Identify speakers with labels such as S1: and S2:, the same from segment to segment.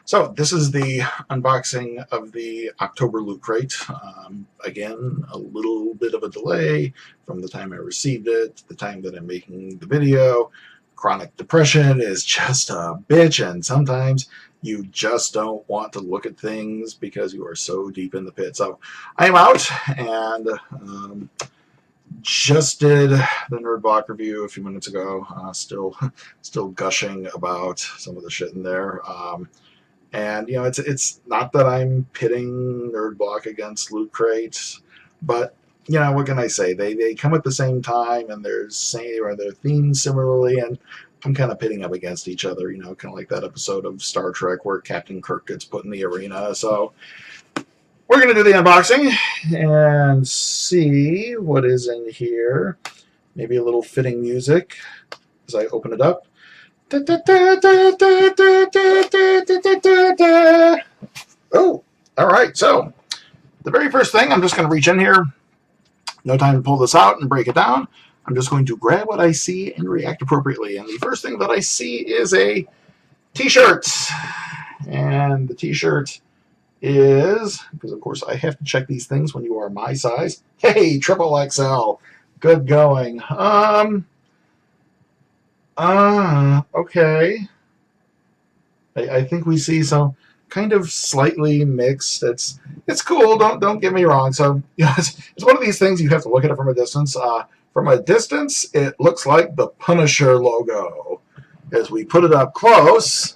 S1: So this is the unboxing of the October Loot Crate. Again, a little bit of a delay from the time I received it to the time that I'm making the video. Chronic depression is just a bitch, and sometimes you just don't want to look at things because you are so deep in the pit. So I am out, and just did the Nerd Block review a few minutes ago. Still gushing about some of the shit in there. And you know, it's not that I'm pitting Nerd Block against Loot Crate, but you know, what can I say? They come at the same time, and they're themed similarly, and I'm kind of pitting up against each other. You know, kind of like that episode of Star Trek where Captain Kirk gets put in the arena. So we're gonna do the unboxing and see what is in here. Maybe a little fitting music as I open it up. Oh, all right. So the very first thing, I'm just going to reach in here. No time to pull this out and break it down. I'm just going to grab what I see and react appropriately. And the first thing that I see is a t-shirt. And the t-shirt is, because of course I have to check these things when you are my size. Hey, triple XL. Good going. Okay. I think we see some kind of slightly mixed. It's cool. Don't get me wrong. So you know, it's one of these things you have to look at it from a distance. From a distance, it looks like the Punisher logo. As we put it up close,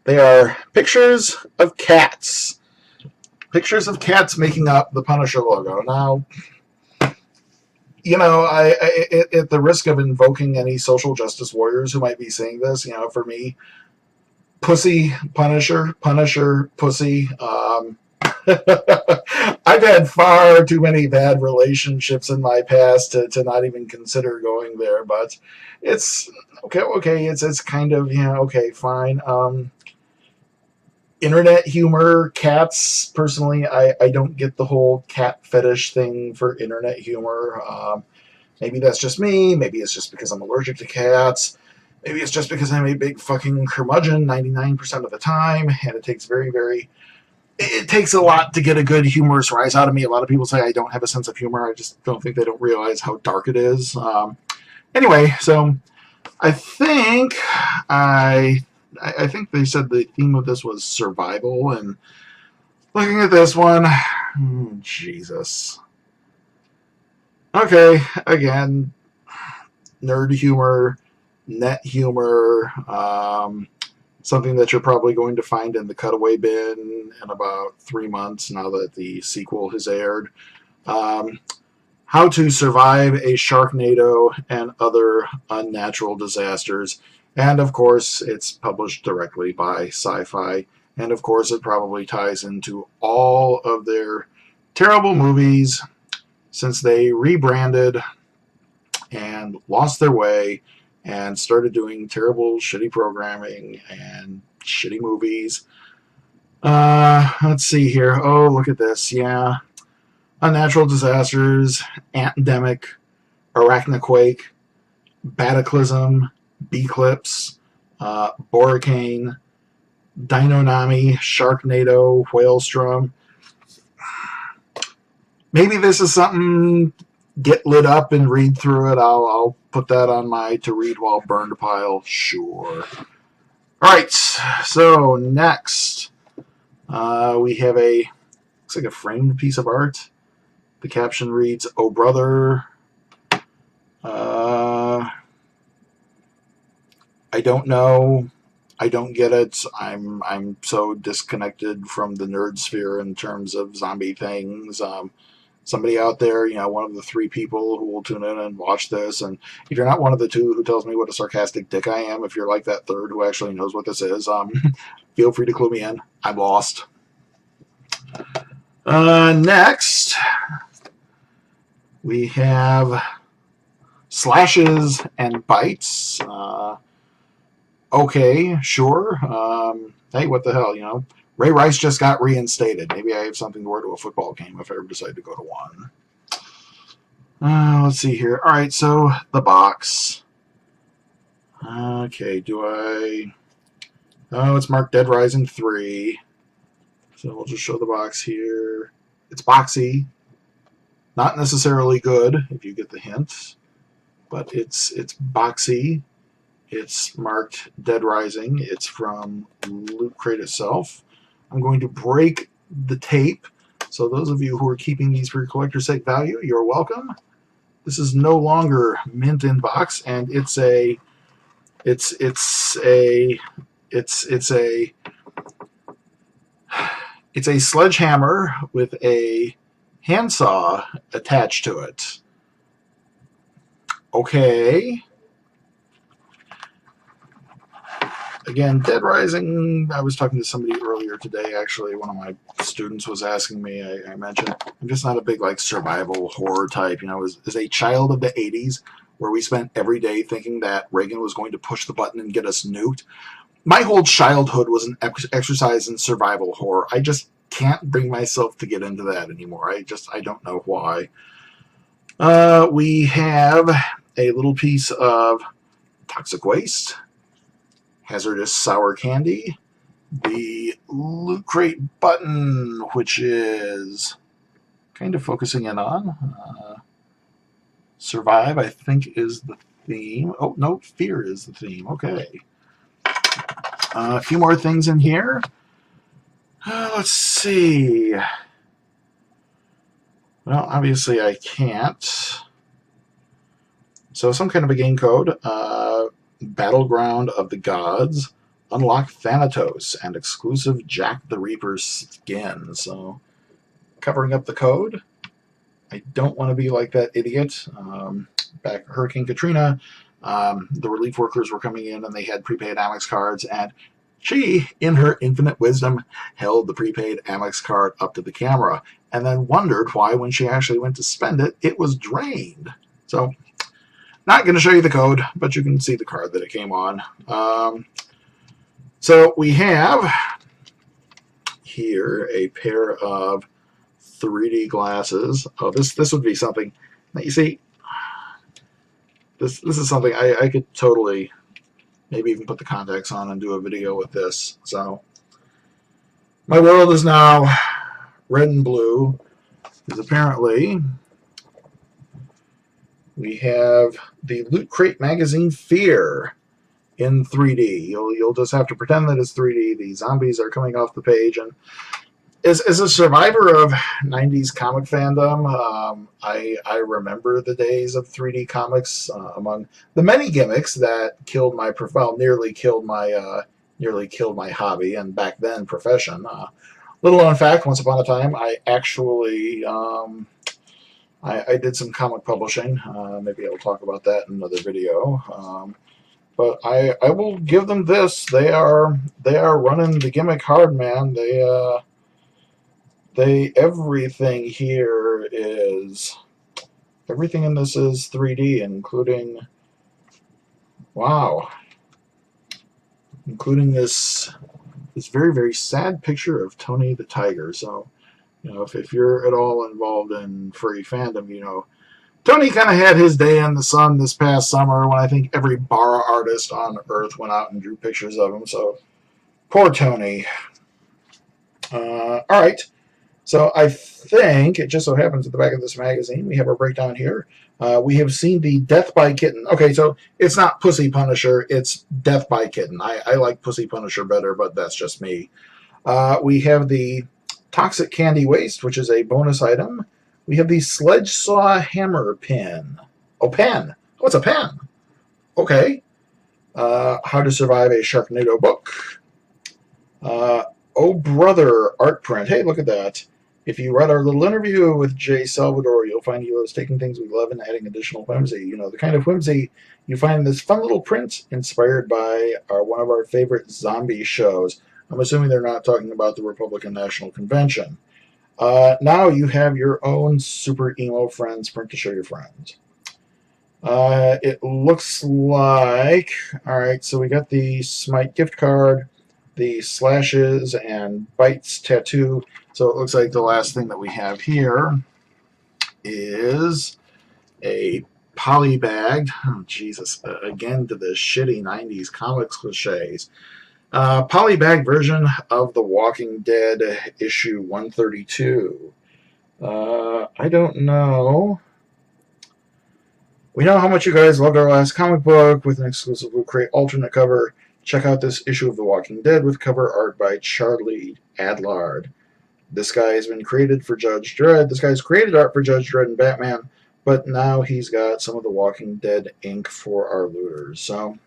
S1: they are pictures of cats. Pictures of cats making up the Punisher logo. Now, you know, at the risk of invoking any social justice warriors who might be seeing this, you know, for me, pussy, Punisher, Punisher, pussy. I've had far too many bad relationships in my past to not even consider going there, but it's okay. It's kind of, you know, okay, fine. Internet humor, cats, personally, I don't get the whole cat fetish thing for internet humor. Maybe that's just me. Maybe it's just because I'm allergic to cats. Maybe it's just because I'm a big fucking curmudgeon 99% of the time, and it takes it takes a lot to get a good humorous rise out of me. A lot of people say I don't have a sense of humor. I just don't think they don't realize how dark it is. Anyway, so I think I think they said the theme of this was survival, and looking at this one, Jesus. Okay, again, nerd humor, net humor, something that you're probably going to find in the cutaway bin in about 3 months now that the sequel has aired. How to survive a Sharknado and other unnatural disasters. And of course, it's published directly by Sci-Fi. And of course, it probably ties into all of their terrible movies since they rebranded and lost their way and started doing terrible, shitty programming and shitty movies. Let's see here. Oh, look at this. Yeah. Unnatural disasters, Antdemic, Arachnoquake, Bataclysm, Beclipse, Boricane, Deinonymi, Sharknado, Whalestrom. Maybe this is something, get lit up and read through it. I'll put that on my to read while burned pile. Sure. Alright, so next we have looks like a framed piece of art. The caption reads, "Oh brother." I don't know. I don't get it. I'm so disconnected from the nerd sphere in terms of zombie things. Somebody out there, you know, one of the 3 people who will tune in and watch this, and if you're not one of the 2 who tells me what a sarcastic dick I am, if you're like that 3rd who actually knows what this is, feel free to clue me in. I'm lost. Next, we have slashes and bites. Okay, sure. Hey, what the hell, you know? Ray Rice just got reinstated. Maybe I have something to wear to a football game if I ever decide to go to one. Let's see here. All right, so the box. Okay, do I Oh, it's marked Dead Rising 3. So we'll just show the box here. It's boxy. Not necessarily good, if you get the hint. But it's boxy. It's marked Dead Rising. It's from Loot Crate itself. I'm going to break the tape. So those of you who are keeping these for your collector's sake value, you're welcome. This is no longer mint in box, and it's a sledgehammer with a handsaw attached to it. Okay. Again, Dead Rising, I was talking to somebody earlier today, actually. One of my students was asking me, I mentioned, I'm just not a big, like, survival horror type. You know, as a child of the 80s, where we spent every day thinking that Reagan was going to push the button and get us nuked, my whole childhood was an exercise in survival horror. I just can't bring myself to get into that anymore. I don't know why. We have a little piece of toxic waste, hazardous sour candy, the Loot Crate button, which is kind of focusing in on. Survive, I think, is the theme. Oh, no, fear is the theme. Okay. A few more things in here. Let's see. Well, obviously I can't. So some kind of a game code. Battleground of the Gods. Unlock Thanatos and exclusive Jack the Reaper skin. So covering up the code. I don't want to be like that idiot. Back Hurricane Katrina, the relief workers were coming in and they had prepaid Amex cards, and she, in her infinite wisdom, held the prepaid Amex card up to the camera and then wondered why, when she actually went to spend it, it was drained. So, not going to show you the code, but you can see the card that it came on. So we have here a pair of 3D glasses. Oh, this would be something that, you see, this is something I could totally maybe even put the contacts on and do a video with this. So my world is now red and blue, because apparently we have the Loot Crate magazine Fear in 3D. You'll just have to pretend that it's 3D. The zombies are coming off the page, and as a survivor of 90s comic fandom, I remember the days of 3D comics. Among the many gimmicks that killed my nearly killed my hobby, and back then profession. Little known fact: once upon a time, I actually I did some comic publishing. Maybe I'll talk about that in another video. But I will give them this. They are running the gimmick hard, man. Everything in this is 3D, including this very, very sad picture of Tony the Tiger. So, you know, if you're at all involved in furry fandom, you know, Tony kind of had his day in the sun this past summer, when I think every bar artist on earth went out and drew pictures of him. So, poor Tony. All right. So I think it just so happens at the back of this magazine we have a breakdown here. We have seen the Death by Kitten. Okay, so it's not Pussy Punisher, it's Death by Kitten. I like Pussy Punisher better, but that's just me. We have the Toxic Candy Waste, which is a bonus item. We have the Sledge Saw Hammer Pin. Oh, pen. Oh, it's a pen. Okay. How to Survive a Sharknado book. Oh Brother art print. Hey, look at that. If you read our little interview with Jay Salvador, you'll find he loves taking things we love and adding additional whimsy. You know, the kind of whimsy you find in this fun little print inspired by one of our favorite zombie shows. I'm assuming they're not talking about the Republican National Convention. Now you have your own super emo friends print to show your friends. It looks like, all right, so we got the Smite gift card, the Slashes and Bites tattoo. So it looks like the last thing that we have here is a polybag. Oh, Jesus. Again, to the shitty 90s comics cliches. Polybag version of The Walking Dead issue 132. I don't know. We know how much you guys loved our last comic book with an exclusive Loot Crate alternate cover. Check out this issue of The Walking Dead with cover art by Charlie Adlard. This guy has been created for Judge Dredd. This guy's created art for Judge Dredd and Batman, but now he's got some of The Walking Dead ink for our looters. So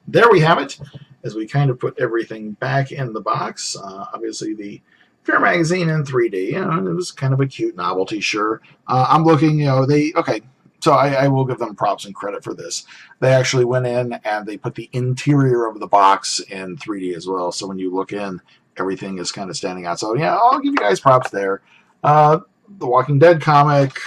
S1: there we have it, as we kind of put everything back in the box. Obviously, the Fear magazine in 3D. It was kind of a cute novelty, sure. I'm looking, okay. So I will give them props and credit for this. They actually went in and they put the interior of the box in 3D as well. So when you look in, everything is kind of standing out. So yeah, I'll give you guys props there. The Walking Dead comic,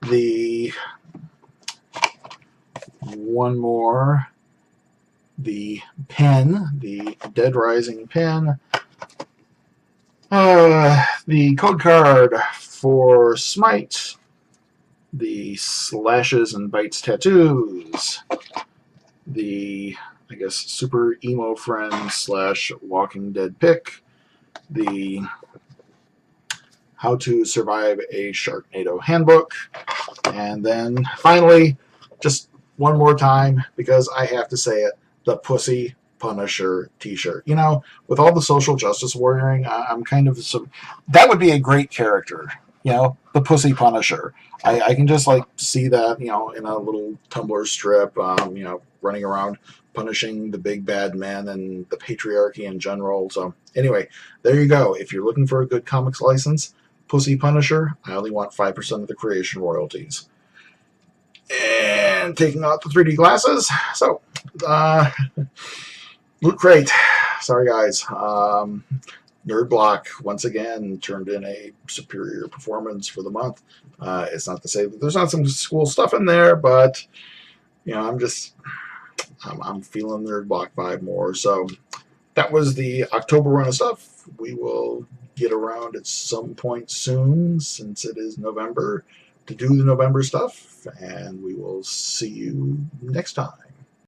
S1: the one more, the pen, the Dead Rising pen, the code card for Smite, the Slashes and Bites tattoos, the, I guess, Super Emo Friend / Walking Dead pick, the How to Survive a Sharknado handbook, and then finally, just one more time, because I have to say it, the Pussy Punisher t-shirt. With all the social justice warrioring, I'm kind of that would be a great character. The Pussy Punisher. I can just see that, in a little Tumblr strip, running around punishing the big bad men and the patriarchy in general. So anyway, there you go. If you're looking for a good comics license, Pussy Punisher, I only want 5% of the creation royalties. And taking out the 3D glasses. So, Loot Crate. Sorry, guys. Nerd Block, once again, turned in a superior performance for the month. It's not to say that there's not some cool stuff in there, but, I'm feeling Nerd Block vibe more. So, that was the October run of stuff. We will get around at some point soon, since it is November, to do the November stuff, and we will see you next time.